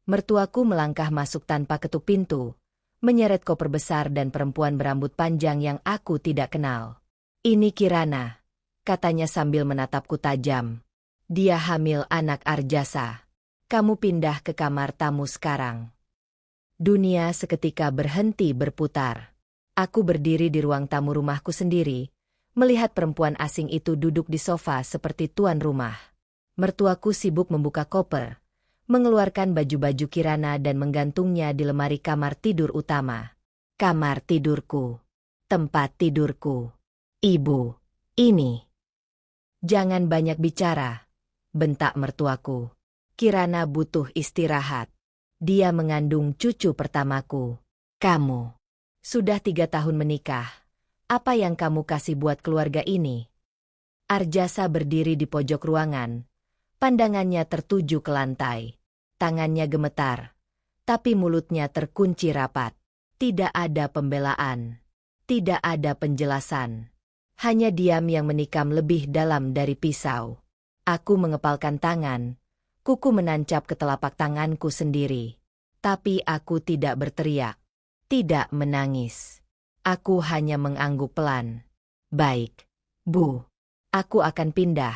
Mertuaku melangkah masuk tanpa ketuk pintu, menyeret koper besar dan perempuan berambut panjang yang aku tidak kenal. "Ini Kirana," katanya sambil menatapku tajam. "Dia hamil anak Arjasa. Kamu pindah ke kamar tamu sekarang." Dunia seketika berhenti berputar. Aku berdiri di ruang tamu rumahku sendiri, melihat perempuan asing itu duduk di sofa seperti tuan rumah. Mertuaku sibuk membuka koper, mengeluarkan baju-baju Kirana dan menggantungnya di lemari kamar tidur utama. "Kamar tidurku. Tempat tidurku. Ibu, ini." "Jangan banyak bicara," bentak mertuaku. "Kirana butuh istirahat. Dia mengandung cucu pertamaku. Kamu sudah 3 tahun menikah. Apa yang kamu kasih buat keluarga ini?" Arjasa berdiri di pojok ruangan. Pandangannya tertuju ke lantai. Tangannya gemetar, tapi mulutnya terkunci rapat. Tidak ada pembelaan. Tidak ada penjelasan. Hanya diam yang menikam lebih dalam dari pisau. Aku mengepalkan tangan. Kuku menancap ke telapak tanganku sendiri. Tapi aku tidak berteriak. Tidak menangis. Aku hanya mengangguk pelan. "Baik, Bu. Aku akan pindah,"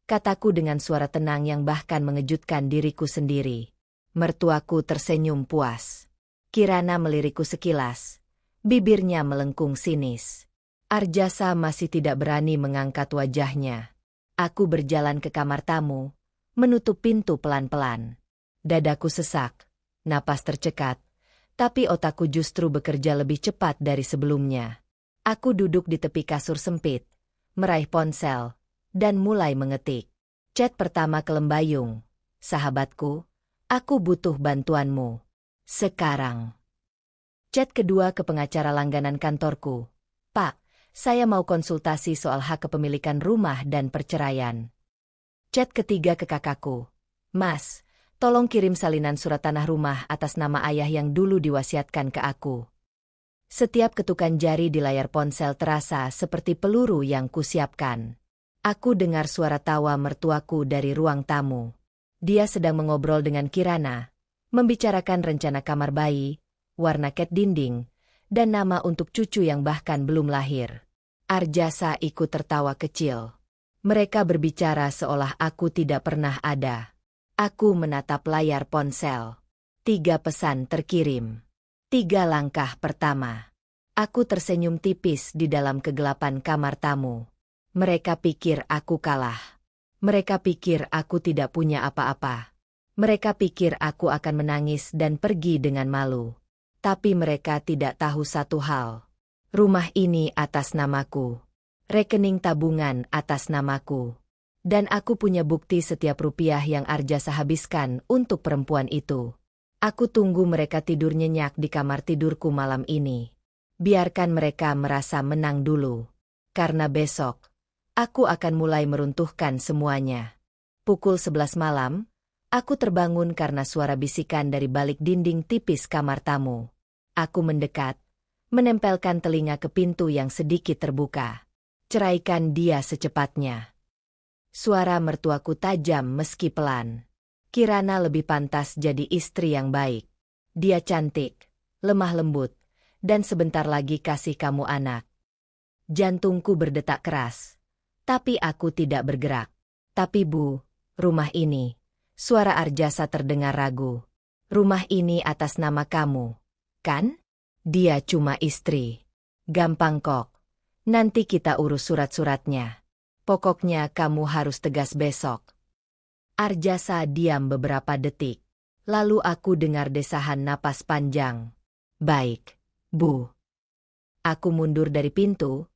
kataku dengan suara tenang yang bahkan mengejutkan diriku sendiri. Mertuaku tersenyum puas. Kirana melirikku sekilas. Bibirnya melengkung sinis. Arjasa masih tidak berani mengangkat wajahnya. Aku berjalan ke kamar tamu, menutup pintu pelan-pelan. Dadaku sesak, napas tercekat, tapi otakku justru bekerja lebih cepat dari sebelumnya. Aku duduk di tepi kasur sempit, meraih ponsel, dan mulai mengetik. Chat pertama ke Lembayung. "Sahabatku, aku butuh bantuanmu. Sekarang." Chat kedua ke pengacara langganan kantorku. "Pak, saya mau konsultasi soal hak kepemilikan rumah dan perceraian." Chat ketiga ke kakakku. "Mas, tolong kirim salinan surat tanah rumah atas nama ayah yang dulu diwasiatkan ke aku." Setiap ketukan jari di layar ponsel terasa seperti peluru yang kusiapkan. Aku dengar suara tawa mertuaku dari ruang tamu. Dia sedang mengobrol dengan Kirana, membicarakan rencana kamar bayi, warna cat dinding, dan nama untuk cucu yang bahkan belum lahir. Arjasa ikut tertawa kecil. Mereka berbicara seolah aku tidak pernah ada. Aku menatap layar ponsel. 3 pesan terkirim. 3 langkah pertama. Aku tersenyum tipis di dalam kegelapan kamar tamu. Mereka pikir aku kalah. Mereka pikir aku tidak punya apa-apa. Mereka pikir aku akan menangis dan pergi dengan malu. Tapi mereka tidak tahu satu hal. Rumah ini atas namaku. Rekening tabungan atas namaku. Dan aku punya bukti setiap rupiah yang Arjasa habiskan untuk perempuan itu. Aku tunggu mereka tidur nyenyak di kamar tidurku malam ini. Biarkan mereka merasa menang dulu. Karena besok, aku akan mulai meruntuhkan semuanya. Pukul 11 malam, aku terbangun karena suara bisikan dari balik dinding tipis kamar tamu. Aku mendekat, menempelkan telinga ke pintu yang sedikit terbuka. "Ceraikan dia secepatnya." Suara mertuaku tajam meski pelan. "Kirana lebih pantas jadi istri yang baik. Dia cantik, lemah lembut, dan sebentar lagi kasih kamu anak." Jantungku berdetak keras. Tapi aku tidak bergerak. "Tapi Bu, rumah ini," suara Arjasa terdengar ragu. "Rumah ini atas nama kamu, kan?" "Dia cuma istri. Gampang kok. Nanti kita urus surat-suratnya. Pokoknya kamu harus tegas besok." Arjasa diam beberapa detik. Lalu aku dengar desahan napas panjang. "Baik, Bu." Aku mundur dari pintu.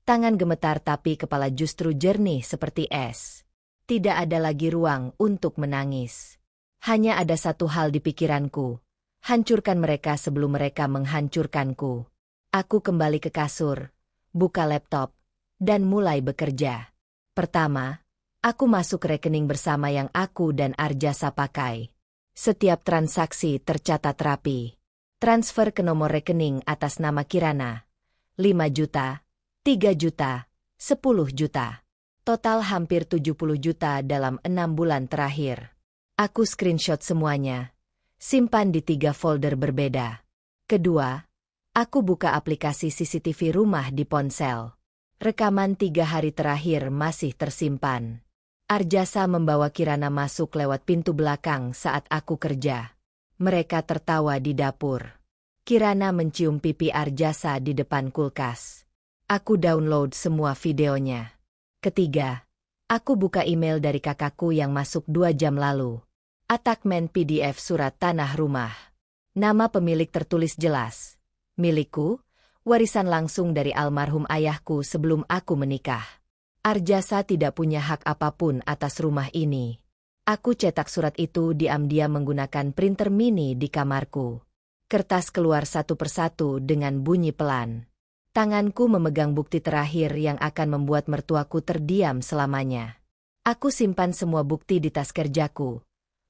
Tangan gemetar tapi kepala justru jernih seperti es. Tidak ada lagi ruang untuk menangis. Hanya ada satu hal di pikiranku. Hancurkan mereka sebelum mereka menghancurkanku. Aku kembali ke kasur, buka laptop, dan mulai bekerja. Pertama, aku masuk ke rekening bersama yang aku dan Arjasa pakai. Setiap transaksi tercatat rapi. Transfer ke nomor rekening atas nama Kirana. 5 juta. 3 juta, 10 juta. Total hampir 70 juta dalam 6 bulan terakhir. Aku screenshot semuanya. Simpan di 3 folder berbeda. Kedua, aku buka aplikasi CCTV rumah di ponsel. Rekaman 3 hari terakhir masih tersimpan. Arjasa membawa Kirana masuk lewat pintu belakang saat aku kerja. Mereka tertawa di dapur. Kirana mencium pipi Arjasa di depan kulkas. Aku download semua videonya. Ketiga, aku buka email dari kakakku yang masuk 2 jam lalu. Attachment PDF surat tanah rumah. Nama pemilik tertulis jelas. Milikku, warisan langsung dari almarhum ayahku sebelum aku menikah. Arjasa tidak punya hak apapun atas rumah ini. Aku cetak surat itu diam-diam menggunakan printer mini di kamarku. Kertas keluar satu persatu dengan bunyi pelan. Tanganku memegang bukti terakhir yang akan membuat mertuaku terdiam selamanya. Aku simpan semua bukti di tas kerjaku.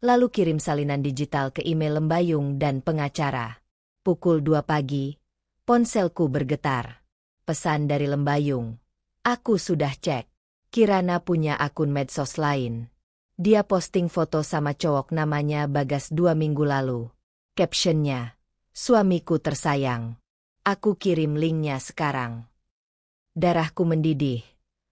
Lalu kirim salinan digital ke email Lembayung dan pengacara. Pukul 2 pagi, ponselku bergetar. Pesan dari Lembayung. Aku sudah cek. Kirana punya akun medsos lain. Dia posting foto sama cowok namanya Bagas 2 minggu lalu. Captionnya, suamiku tersayang. Aku kirim linknya sekarang. Darahku mendidih,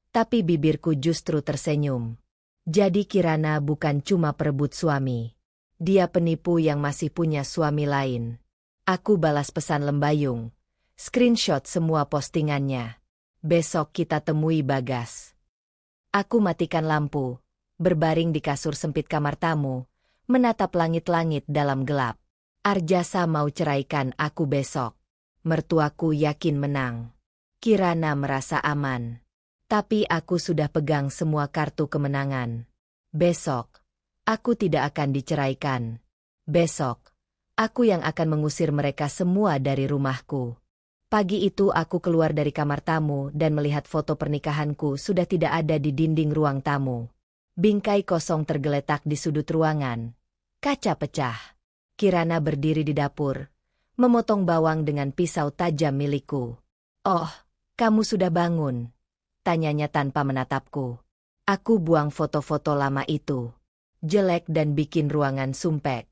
tapi bibirku justru tersenyum. Jadi Kirana bukan cuma perebut suami. Dia penipu yang masih punya suami lain. Aku balas pesan Lembayung. Screenshot semua postingannya. Besok kita temui Bagas. Aku matikan lampu, berbaring di kasur sempit kamar tamu, menatap langit-langit dalam gelap. Arjasa mau ceraikan aku besok. Mertuaku yakin menang. Kirana merasa aman. Tapi aku sudah pegang semua kartu kemenangan. Besok, aku tidak akan diceraikan. Besok, aku yang akan mengusir mereka semua dari rumahku. Pagi itu aku keluar dari kamar tamu dan melihat foto pernikahanku sudah tidak ada di dinding ruang tamu. Bingkai kosong tergeletak di sudut ruangan. Kaca pecah. Kirana berdiri di dapur, memotong bawang dengan pisau tajam milikku. "Oh, kamu sudah bangun?" tanyanya tanpa menatapku. Aku buang foto-foto lama itu. Jelek dan bikin ruangan sumpek.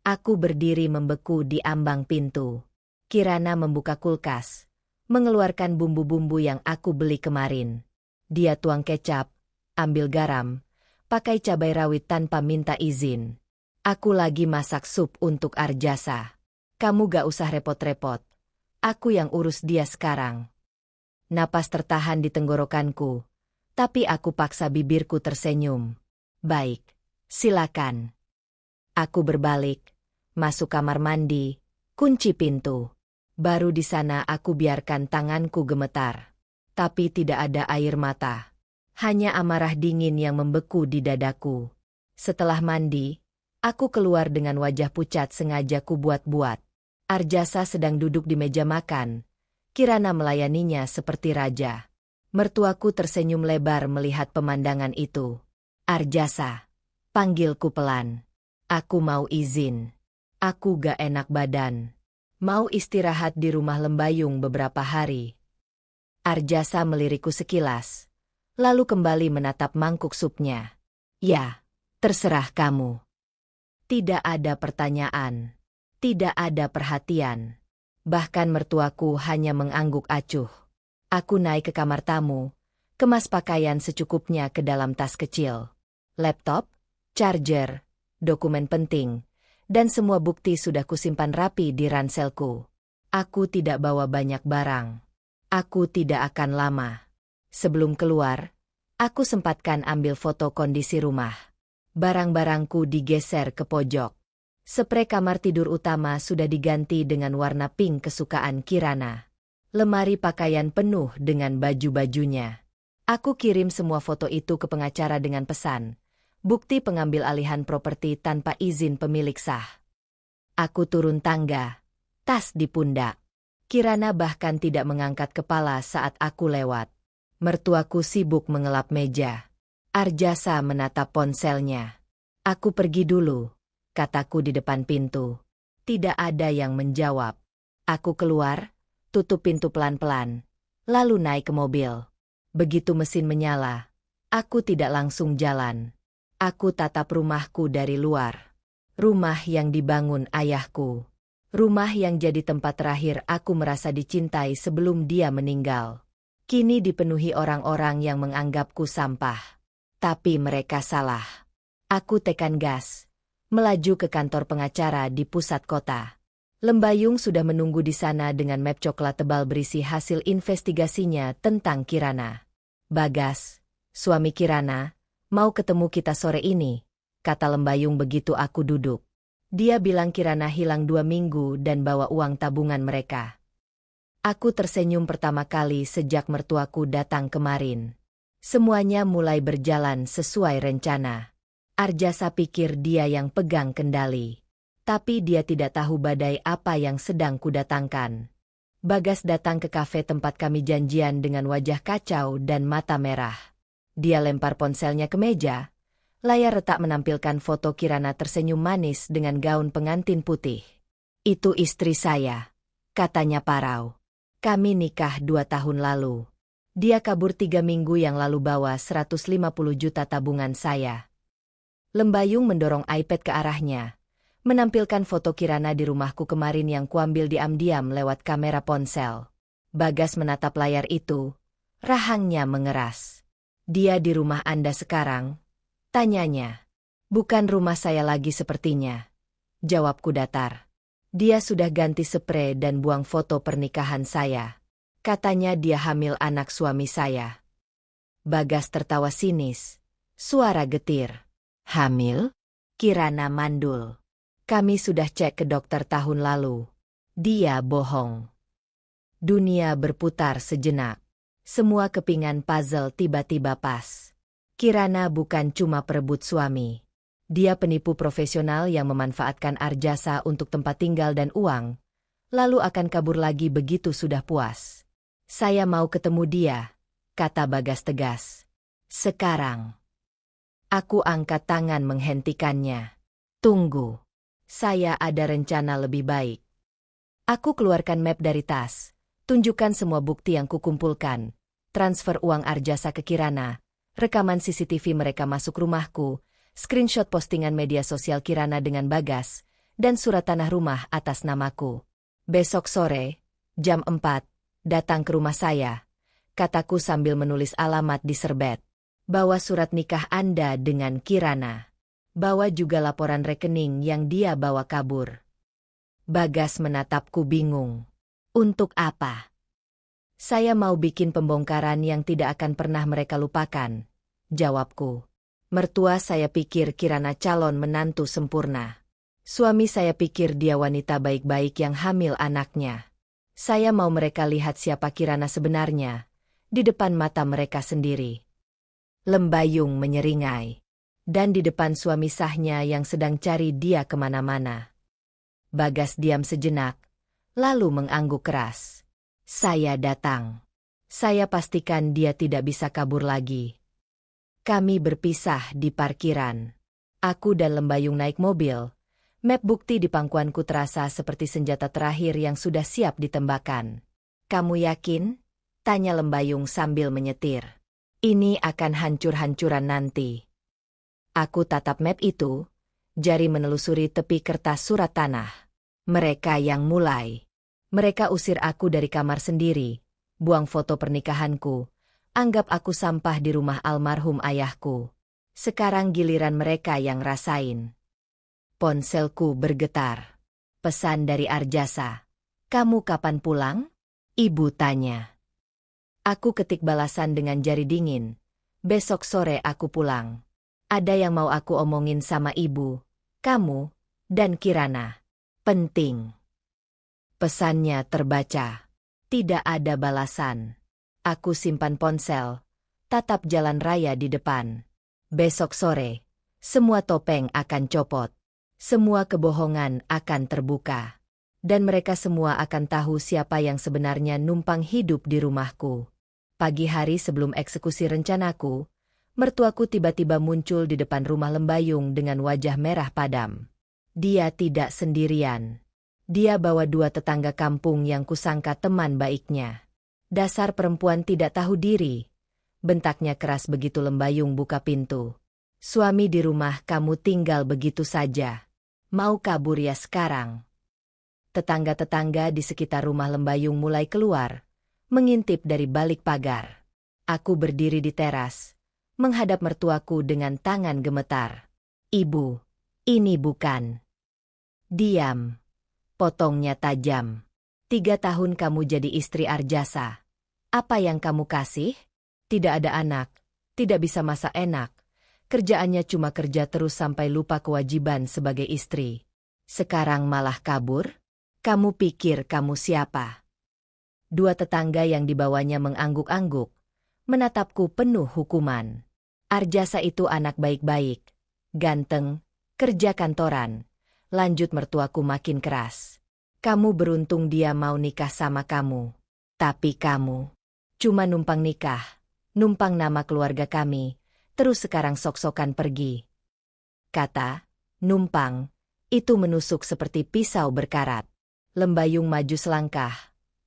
Aku berdiri membeku di ambang pintu. Kirana membuka kulkas, mengeluarkan bumbu-bumbu yang aku beli kemarin. Dia tuang kecap, ambil garam, pakai cabai rawit tanpa minta izin. Aku lagi masak sup untuk Arjasa. Kamu gak usah repot-repot. Aku yang urus dia sekarang. Napas tertahan di tenggorokanku, tapi aku paksa bibirku tersenyum. Baik, silakan. Aku berbalik, masuk kamar mandi, kunci pintu. Baru di sana aku biarkan tanganku gemetar. Tapi tidak ada air mata. Hanya amarah dingin yang membeku di dadaku. Setelah mandi, aku keluar dengan wajah pucat sengaja ku buat-buat. Arjasa sedang duduk di meja makan. Kirana melayaninya seperti raja. Mertuaku tersenyum lebar melihat pemandangan itu. Arjasa, panggilku pelan. Aku mau izin. Aku gak enak badan. Mau istirahat di rumah Lembayung beberapa hari. Arjasa melirikku sekilas, lalu kembali menatap mangkuk supnya. Ya, terserah kamu. Tidak ada pertanyaan. Tidak ada perhatian. Bahkan mertuaku hanya mengangguk acuh. Aku naik ke kamar tamu, kemas pakaian secukupnya ke dalam tas kecil. Laptop, charger, dokumen penting, dan semua bukti sudah kusimpan rapi di ranselku. Aku tidak bawa banyak barang. Aku tidak akan lama. Sebelum keluar, aku sempatkan ambil foto kondisi rumah. Barang-barangku digeser ke pojok. Sprei kamar tidur utama sudah diganti dengan warna pink kesukaan Kirana. Lemari pakaian penuh dengan baju-bajunya. Aku kirim semua foto itu ke pengacara dengan pesan. Bukti pengambil alihan properti tanpa izin pemilik sah. Aku turun tangga, tas di pundak. Kirana bahkan tidak mengangkat kepala saat aku lewat. Mertuaku sibuk mengelap meja. Arjasa menatap ponselnya. Aku pergi dulu, kataku di depan pintu. Tidak ada yang menjawab. Aku keluar, tutup pintu pelan-pelan, lalu naik ke mobil. Begitu mesin menyala, aku tidak langsung jalan. Aku tatap rumahku dari luar. Rumah yang dibangun ayahku. Rumah yang jadi tempat terakhir aku merasa dicintai sebelum dia meninggal. Kini dipenuhi orang-orang yang menganggapku sampah. Tapi mereka salah. Aku tekan gas. Melaju ke kantor pengacara di pusat kota. Lembayung sudah menunggu di sana dengan map coklat tebal berisi hasil investigasinya tentang Kirana. Bagas, suami Kirana, mau ketemu kita sore ini, kata Lembayung begitu aku duduk. Dia bilang Kirana hilang 2 minggu dan bawa uang tabungan mereka. Aku tersenyum pertama kali sejak mertuaku datang kemarin. Semuanya mulai berjalan sesuai rencana. Arjasa pikir dia yang pegang kendali. Tapi dia tidak tahu badai apa yang sedang kudatangkan. Bagas datang ke kafe tempat kami janjian dengan wajah kacau dan mata merah. Dia lempar ponselnya ke meja. Layar retak menampilkan foto Kirana tersenyum manis dengan gaun pengantin putih. Itu istri saya, katanya parau. Kami nikah 2 tahun lalu. Dia kabur 3 minggu yang lalu bawa 150 juta tabungan saya. Lembayung mendorong iPad ke arahnya. Menampilkan foto Kirana di rumahku kemarin yang kuambil diam-diam lewat kamera ponsel. Bagas menatap layar itu. Rahangnya mengeras. Dia di rumah Anda sekarang? Tanyanya. Bukan rumah saya lagi sepertinya. Jawabku datar. Dia sudah ganti spray dan buang foto pernikahan saya. Katanya dia hamil anak suami saya. Bagas tertawa sinis. Suara getir. Hamil? Kirana mandul. Kami sudah cek ke dokter tahun lalu. Dia bohong. Dunia berputar sejenak. Semua kepingan puzzle tiba-tiba pas. Kirana bukan cuma perebut suami. Dia penipu profesional yang memanfaatkan Arjasa untuk tempat tinggal dan uang, lalu akan kabur lagi begitu sudah puas. Saya mau ketemu dia, kata Bagas tegas. Sekarang. Aku angkat tangan menghentikannya. Tunggu. Saya ada rencana lebih baik. Aku keluarkan map dari tas. Tunjukkan semua bukti yang kukumpulkan. Transfer uang Arjasa ke Kirana. Rekaman CCTV mereka masuk rumahku. Screenshot postingan media sosial Kirana dengan Bagas. Dan surat tanah rumah atas namaku. Besok sore, jam 4, datang ke rumah saya. Kataku sambil menulis alamat di serbet. Bawa surat nikah Anda dengan Kirana. Bawa juga laporan rekening yang dia bawa kabur. Bagas menatapku bingung. Untuk apa? Saya mau bikin pembongkaran yang tidak akan pernah mereka lupakan. Jawabku. Mertua saya pikir Kirana calon menantu sempurna. Suami saya pikir dia wanita baik-baik yang hamil anaknya. Saya mau mereka lihat siapa Kirana sebenarnya. Di depan mata mereka sendiri. Lembayung menyeringai. Dan di depan suami sahnya yang sedang cari dia kemana-mana. Bagas diam sejenak, lalu mengangguk keras. Saya datang. Saya pastikan dia tidak bisa kabur lagi. Kami berpisah di parkiran. Aku dan Lembayung naik mobil. Map bukti di pangkuanku terasa seperti senjata terakhir yang sudah siap ditembakkan. Kamu yakin? Tanya Lembayung sambil menyetir. Ini akan hancur-hancuran nanti. Aku tatap map itu, jari menelusuri tepi kertas surat tanah. Mereka yang mulai. Mereka usir aku dari kamar sendiri, buang foto pernikahanku, anggap aku sampah di rumah almarhum ayahku. Sekarang giliran mereka yang rasain. Ponselku bergetar. Pesan dari Arjasa. Kamu kapan pulang? Ibu tanya. Aku ketik balasan dengan jari dingin. Besok sore aku pulang. Ada yang mau aku omongin sama ibu, kamu, dan Kirana. Penting. Pesannya terbaca. Tidak ada balasan. Aku simpan ponsel, tatap jalan raya di depan. Besok sore, semua topeng akan copot. Semua kebohongan akan terbuka. Dan mereka semua akan tahu siapa yang sebenarnya numpang hidup di rumahku. Pagi hari sebelum eksekusi rencanaku, mertuaku tiba-tiba muncul di depan rumah Lembayung dengan wajah merah padam. Dia tidak sendirian. Dia bawa 2 tetangga kampung yang kusangka teman baiknya. Dasar perempuan tidak tahu diri. Bentaknya keras begitu Lembayung buka pintu. Suami di rumah kamu tinggal begitu saja. Mau kabur ya sekarang? Tetangga-tetangga di sekitar rumah Lembayung mulai keluar, mengintip dari balik pagar. Aku berdiri di teras, menghadap mertuaku dengan tangan gemetar. Ibu, ini bukan. Diam. Potongnya tajam. 3 tahun kamu jadi istri Arjasa. Apa yang kamu kasih? Tidak ada anak, tidak bisa masak enak. Kerjaannya cuma kerja terus sampai lupa kewajiban sebagai istri. Sekarang malah kabur? Kamu pikir kamu siapa? 2 tetangga yang dibawanya mengangguk-angguk, menatapku penuh hukuman. Arjasa itu anak baik-baik, ganteng, kerja kantoran. Lanjut mertuaku makin keras. Kamu beruntung dia mau nikah sama kamu. Tapi kamu cuma numpang nikah, numpang nama keluarga kami, terus sekarang sok-sokan pergi. Kata, numpang, itu menusuk seperti pisau berkarat. Lembayung maju selangkah,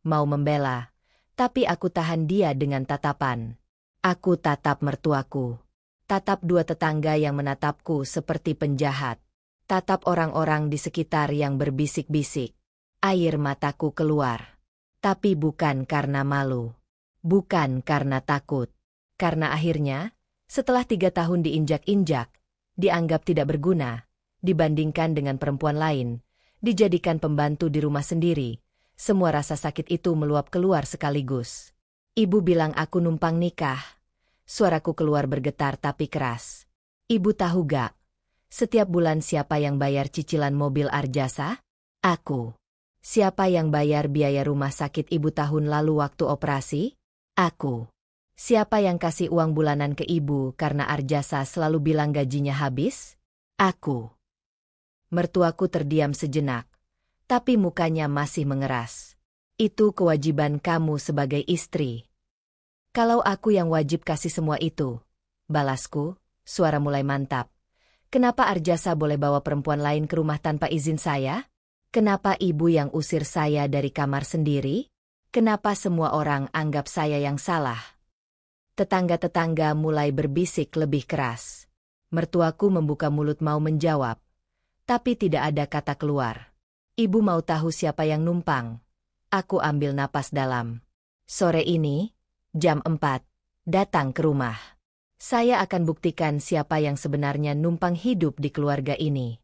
mau membela, tapi aku tahan dia dengan tatapan. Aku tatap mertuaku. Tatap 2 tetangga yang menatapku seperti penjahat. Tatap orang-orang di sekitar yang berbisik-bisik. Air mataku keluar. Tapi bukan karena malu. Bukan karena takut. Karena akhirnya, setelah 3 tahun diinjak-injak, dianggap tidak berguna, dibandingkan dengan perempuan lain, dijadikan pembantu di rumah sendiri, semua rasa sakit itu meluap keluar sekaligus. Ibu bilang aku numpang nikah. Suaraku keluar bergetar tapi keras. Ibu tahu gak? Setiap bulan siapa yang bayar cicilan mobil Arjasa? Aku. Siapa yang bayar biaya rumah sakit ibu tahun lalu waktu operasi? Aku. Siapa yang kasih uang bulanan ke ibu karena Arjasa selalu bilang gajinya habis? Aku. Mertuaku terdiam sejenak, tapi mukanya masih mengeras. Itu kewajiban kamu sebagai istri. Kalau aku yang wajib kasih semua itu, balasku, suara mulai mantap. Kenapa Arjasa boleh bawa perempuan lain ke rumah tanpa izin saya? Kenapa ibu yang usir saya dari kamar sendiri? Kenapa semua orang anggap saya yang salah? Tetangga-tetangga mulai berbisik lebih keras. Mertuaku membuka mulut mau menjawab, tapi tidak ada kata keluar. Ibu mau tahu siapa yang numpang? Aku ambil napas dalam. Sore ini, jam 4, datang ke rumah. Saya akan buktikan siapa yang sebenarnya numpang hidup di keluarga ini.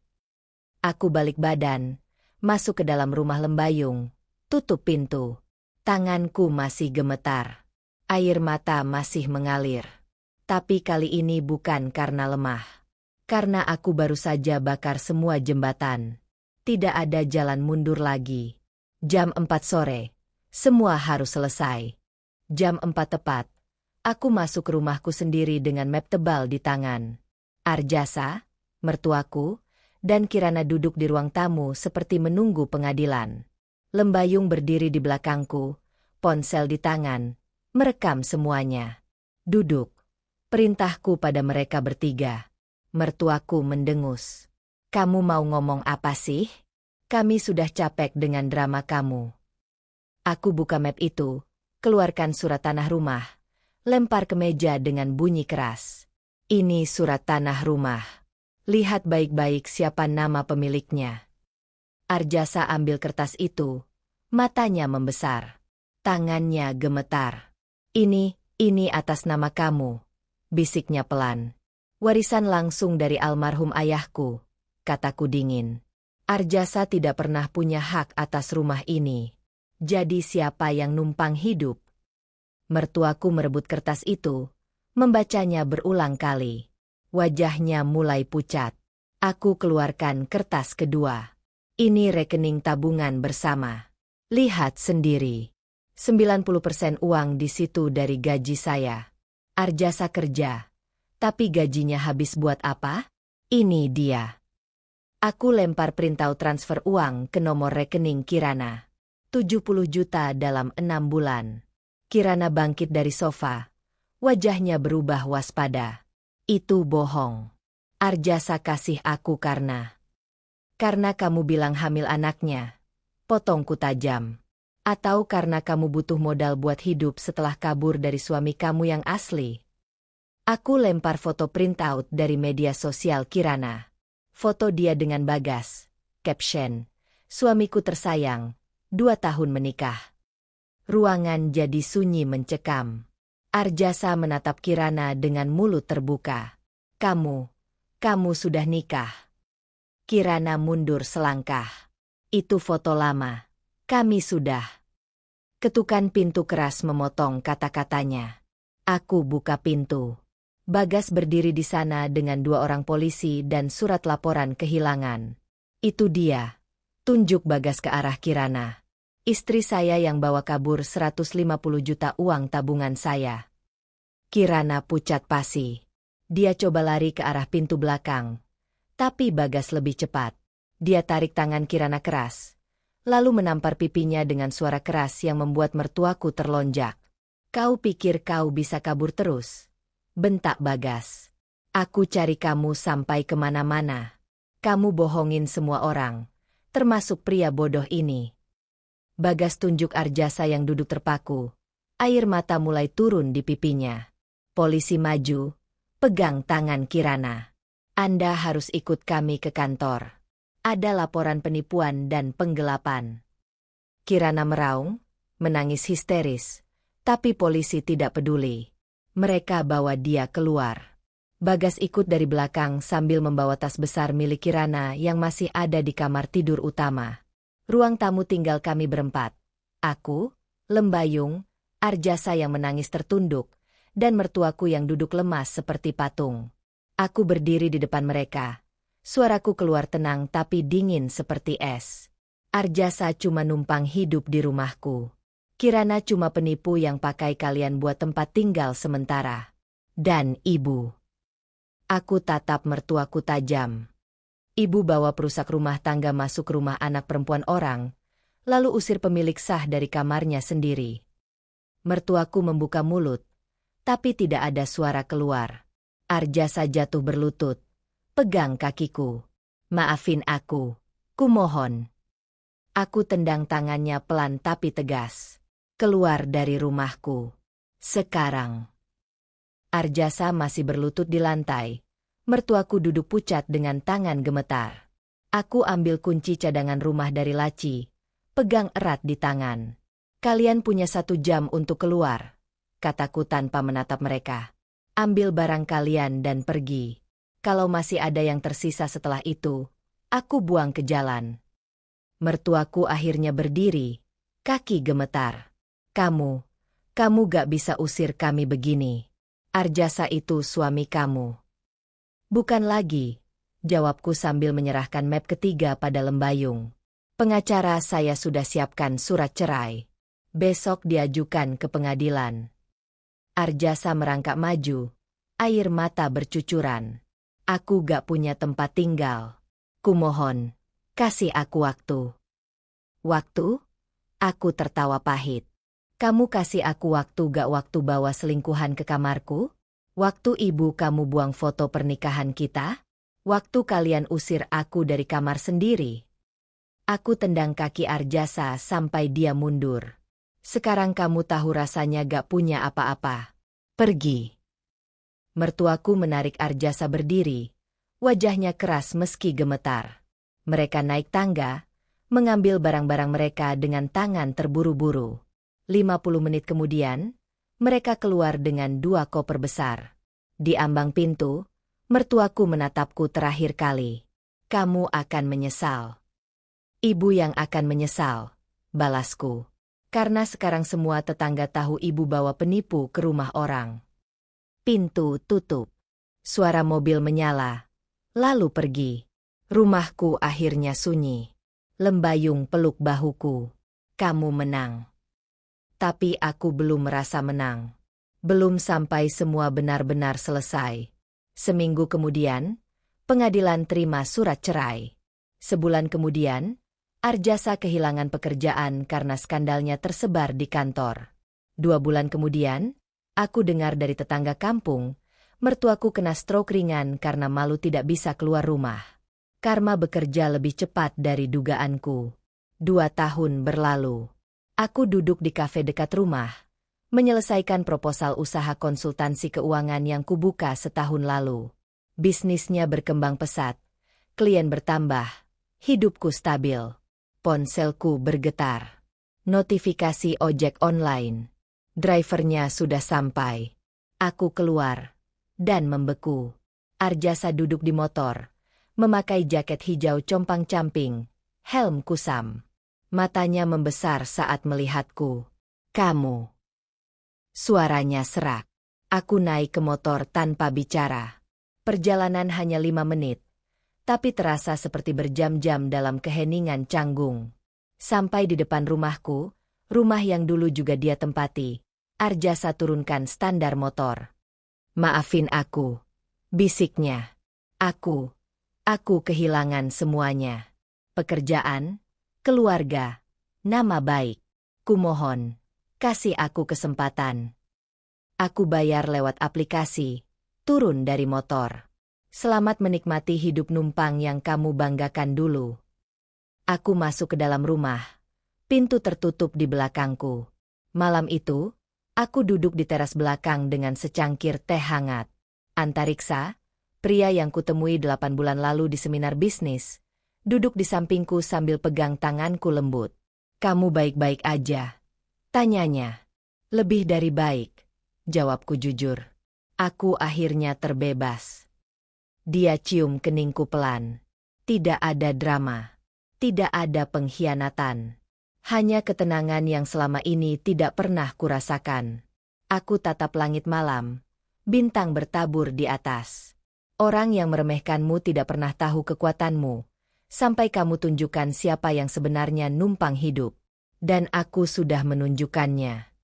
Aku balik badan, masuk ke dalam rumah Lembayung, tutup pintu. Tanganku masih gemetar. Air mata masih mengalir. Tapi kali ini bukan karena lemah. Karena aku baru saja bakar semua jembatan. Tidak ada jalan mundur lagi. Jam 4 sore. Semua harus selesai. Jam 4 tepat. Aku masuk ke rumahku sendiri dengan map tebal di tangan. Arjasa, mertuaku, dan Kirana duduk di ruang tamu seperti menunggu pengadilan. Lembayung berdiri di belakangku, ponsel di tangan, merekam semuanya. Duduk. Perintahku pada mereka bertiga. Mertuaku mendengus. Kamu mau ngomong apa sih? Kami sudah capek dengan drama kamu. Aku buka map itu, keluarkan surat tanah rumah, lempar ke meja dengan bunyi keras. Ini surat tanah rumah. Lihat baik-baik siapa nama pemiliknya. Arjasa ambil kertas itu, matanya membesar. Tangannya gemetar. Ini atas nama kamu, bisiknya pelan. Warisan langsung dari almarhum ayahku, kataku dingin. Arjasa tidak pernah punya hak atas rumah ini. Jadi siapa yang numpang hidup? Mertuaku merebut kertas itu, membacanya berulang kali. Wajahnya mulai pucat. Aku keluarkan kertas kedua. Ini rekening tabungan bersama. Lihat sendiri. 90% uang di situ dari gaji saya. Arjasa kerja. Tapi gajinya habis buat apa? Ini dia. Aku lempar printout transfer uang ke nomor rekening Kirana. 70 juta dalam 6 bulan. Kirana bangkit dari sofa. Wajahnya berubah waspada. Itu bohong. Arjasa kasih aku karena kamu bilang hamil anaknya. Potongku tajam. Atau karena kamu butuh modal buat hidup setelah kabur dari suami kamu yang asli. Aku lempar foto printout dari media sosial Kirana. Foto dia dengan Bagas, Caption, suamiku tersayang, 2 tahun menikah. Ruangan jadi sunyi mencekam. Arjasa menatap Kirana dengan mulut terbuka. Kamu sudah nikah. Kirana mundur selangkah. Itu foto lama. Kami sudah. Ketukan pintu keras memotong kata-katanya. Aku buka pintu. Bagas berdiri di sana dengan 2 orang polisi dan surat laporan kehilangan. Itu dia. Tunjuk Bagas ke arah Kirana. Istri saya yang bawa kabur 150 juta uang tabungan saya. Kirana pucat pasi. Dia coba lari ke arah pintu belakang. Tapi Bagas lebih cepat. Dia tarik tangan Kirana keras. Lalu menampar pipinya dengan suara keras yang membuat mertuaku terlonjak. Kau pikir kau bisa kabur terus? Bentak Bagas. Aku cari kamu sampai kemana-mana. Kamu bohongin semua orang, termasuk pria bodoh ini. Bagas tunjuk Arjasa yang duduk terpaku. Air mata mulai turun di pipinya. Polisi maju, pegang tangan Kirana. Anda harus ikut kami ke kantor. Ada laporan penipuan dan penggelapan. Kirana meraung, menangis histeris, tapi polisi tidak peduli. Mereka bawa dia keluar. Bagas ikut dari belakang sambil membawa tas besar milik Kirana yang masih ada di kamar tidur utama. Ruang tamu tinggal kami berempat. Aku, Lembayung, Arjasa yang menangis tertunduk, dan mertuaku yang duduk lemas seperti patung. Aku berdiri di depan mereka. Suaraku keluar tenang tapi dingin seperti es. Arjasa cuma numpang hidup di rumahku. Kirana cuma penipu yang pakai kalian buat tempat tinggal sementara. Dan ibu. Aku tatap mertuaku tajam. Ibu bawa perusak rumah tangga masuk rumah anak perempuan orang, lalu usir pemilik sah dari kamarnya sendiri. Mertuaku membuka mulut, tapi tidak ada suara keluar. Arjasa jatuh berlutut, pegang kakiku. Maafin aku, kumohon. Aku tendang tangannya pelan tapi tegas. Keluar dari rumahku. Sekarang. Arjasa masih berlutut di lantai. Mertuaku duduk pucat dengan tangan gemetar. Aku ambil kunci cadangan rumah dari laci. Pegang erat di tangan. Kalian punya 1 jam untuk keluar, kataku tanpa menatap mereka. Ambil barang kalian dan pergi. Kalau masih ada yang tersisa setelah itu, aku buang ke jalan. Mertuaku akhirnya berdiri, kaki gemetar. Kamu gak bisa usir kami begini. Arjasa itu suami kamu. Bukan lagi, jawabku sambil menyerahkan map ketiga pada Lembayung. Pengacara saya sudah siapkan surat cerai. Besok diajukan ke pengadilan. Arjasa merangkak maju, air mata bercucuran. Aku gak punya tempat tinggal. Kumohon, kasih aku waktu. Waktu? Aku tertawa pahit. Kamu kasih aku waktu gak waktu bawa selingkuhan ke kamarku? Waktu ibu kamu buang foto pernikahan kita? Waktu kalian usir aku dari kamar sendiri? Aku tendang kaki Arjasa sampai dia mundur. Sekarang kamu tahu rasanya gak punya apa-apa. Pergi. Mertuaku menarik Arjasa berdiri. Wajahnya keras meski gemetar. Mereka naik tangga, mengambil barang-barang mereka dengan tangan terburu-buru. 50 menit kemudian, mereka keluar dengan 2 koper besar. Di ambang pintu, mertuaku menatapku terakhir kali. Kamu akan menyesal. Ibu yang akan menyesal, balasku. Karena sekarang semua tetangga tahu ibu bawa penipu ke rumah orang. Pintu tutup. Suara mobil menyala. Lalu pergi. Rumahku akhirnya sunyi. Lembayung peluk bahuku. Kamu menang. Tapi aku belum merasa menang. Belum sampai semua benar-benar selesai. Seminggu kemudian, pengadilan terima surat cerai. Sebulan kemudian, Arjasa kehilangan pekerjaan karena skandalnya tersebar di kantor. 2 bulan kemudian, aku dengar dari tetangga kampung, mertuaku kena stroke ringan karena malu tidak bisa keluar rumah. Karma bekerja lebih cepat dari dugaanku. 2 tahun berlalu. Aku duduk di kafe dekat rumah, menyelesaikan proposal usaha konsultansi keuangan yang kubuka setahun lalu. Bisnisnya berkembang pesat, klien bertambah, Hidupku stabil. Ponselku bergetar. Notifikasi ojek online. Drivernya sudah sampai. Aku keluar. Dan membeku. Arjasa duduk di motor. Memakai jaket hijau compang-camping. Helm kusam. Matanya membesar saat melihatku. Kamu. Suaranya serak. Aku naik ke motor tanpa bicara. Perjalanan hanya 5 menit. Tapi terasa seperti berjam-jam dalam keheningan canggung. Sampai di depan rumahku, rumah yang dulu juga dia tempati. Arjasa turunkan standar motor. Maafin aku. Bisiknya. Aku kehilangan semuanya. Pekerjaan, keluarga, nama baik. Kumohon, kasih aku kesempatan. Aku bayar lewat aplikasi, turun dari motor. Selamat menikmati hidup numpang yang kamu banggakan dulu. Aku masuk ke dalam rumah. Pintu tertutup di belakangku. Malam itu, aku duduk di teras belakang dengan secangkir teh hangat. Antariksa, pria yang kutemui 8 bulan lalu di seminar bisnis, duduk di sampingku sambil pegang tanganku lembut. Kamu baik-baik aja? Tanyanya. Lebih dari baik, jawabku jujur. Aku akhirnya terbebas. Dia cium keningku pelan. Tidak ada drama. Tidak ada pengkhianatan. Hanya ketenangan yang selama ini tidak pernah kurasakan. Aku tatap langit malam. Bintang bertabur di atas. Orang yang meremehkanmu tidak pernah tahu kekuatanmu. Sampai kamu tunjukkan siapa yang sebenarnya numpang hidup. Dan aku sudah menunjukkannya.